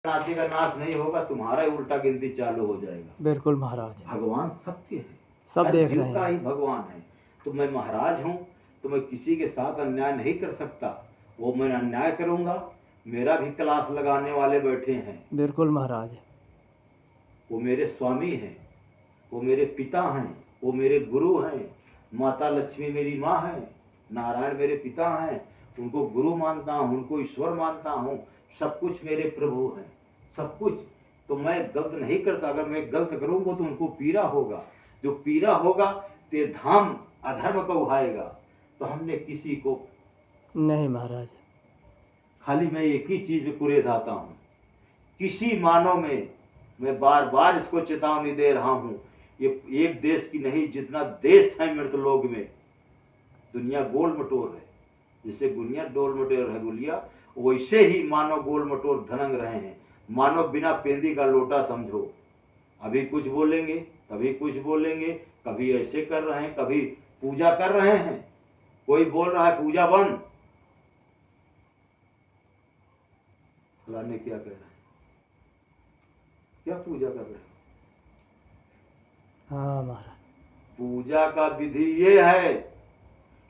नाती का नाश नहीं होगा, तुम्हारा ही उल्टा गिनती चालू हो जाएगा। बिल्कुल महाराज, भगवान सबके है, सब हर देख जीव रहे का हैं। ही भगवान है। तो मैं महाराज हूँ, तो मैं किसी के साथ अन्याय नहीं कर सकता। वो मैं अन्याय करूंगा, मेरा भी क्लास लगाने वाले बैठे हैं। बिल्कुल महाराज, वो मेरे स्वामी हैं, वो मेरे पिता हैं, वो मेरे गुरु हैं। माता लक्ष्मी मेरी माँ है, नारायण मेरे पिता हैं। उनको गुरु मानता हूँ, उनको ईश्वर मानता हूँ। सब कुछ मेरे प्रभु हैं, सब कुछ। तो मैं गलत नहीं करता। अगर मैं गलत करूंगा तो उनको पीड़ा होगा। जो पीड़ा होगा ते धाम अधर्म को उहाएगा। तो हमने किसी को नहीं महाराज, खाली मैं एक ही चीज में पूरे धाता हूँ, किसी मानव में मैं बार बार इसको चेतावनी दे रहा हूँ। ये एक देश की नहीं, जितना देश है मृतलोक में, दुनिया गोल मटोर है। जैसे दुनिया गोल मटोर है गुलिया, वैसे ही मानव गोल मटोर धनंग रहे हैं। मानव बिना पेंदी का लोटा समझो। अभी कुछ बोलेंगे, कभी कुछ बोलेंगे, कभी ऐसे कर रहे हैं, कभी पूजा कर रहे हैं। कोई बोल रहा है पूजा बंद, फलाने क्या कह रहे हैं, क्या पूजा कर रहे हैं? हाँ महाराज, पूजा का विधि ये है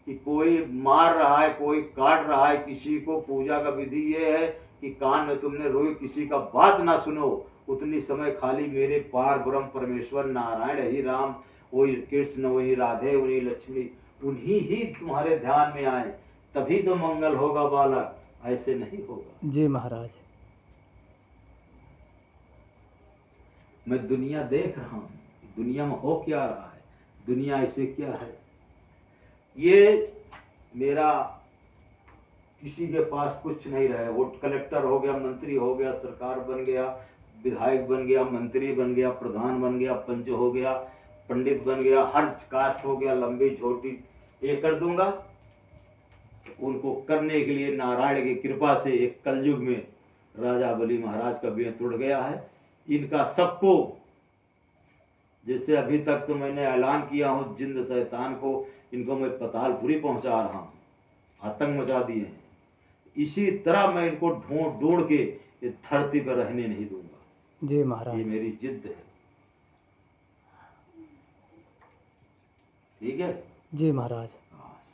कि कोई मार रहा है, कोई काट रहा है किसी को। पूजा का विधि ये है कि कान में तुमने रोई, किसी का बात ना सुनो। उतनी समय खाली मेरे पार ब्रह्म परमेश्वर नारायण ही राम, वही कृष्ण, वही राधे, वही लक्ष्मी, उन्हीं ही तुम्हारे ध्यान में आए, तभी तो मंगल होगा बालक, ऐसे नहीं होगा। जी महाराज, मैं दुनिया देख रहा हूँ, दुनिया में हो क्या रहा है, दुनिया ऐसे क्या है। ये मेरा किसी के पास कुछ नहीं रहे। वो कलेक्टर हो गया, मंत्री हो गया, सरकार बन गया, विधायक बन गया, मंत्री बन गया, प्रधान बन गया, पंच हो गया, पंडित बन गया, हर कास्ट हो गया, लंबी छोटी, ये कर दूंगा। उनको करने के लिए नारायण की कृपा से एक कलयुग में राजा बलि महाराज का बेंत टूट गया है। इनका सबको, जैसे अभी तक तो मैंने ऐलान किया हूँ, जिंद शैतान को, इनको मैं पतालपुरी पहुंचा रहा हूँ, आतंक मचा दिए हैं। इसी तरह मैं इनको ढूंढ ढूंढ के इस धरती पर रहने नहीं दूंगा। जी महाराज, ये मेरी जिद है। ठीक है जी महाराज,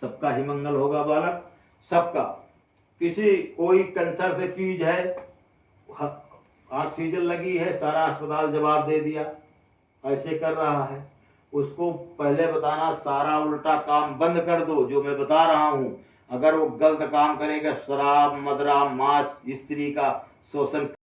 सबका ही मंगल होगा बालक, सबका। किसी कोई कैंसर से पीज है, ऑक्सीजन लगी है, सारा अस्पताल जवाब दे दिया, ऐसे कर रहा है। उसको पहले बताना, सारा उल्टा काम बंद कर दो जो मैं बता रहा हूँ। अगर वो गलत काम करेगा, शराब, मदरा, मांस, स्त्री का शोषण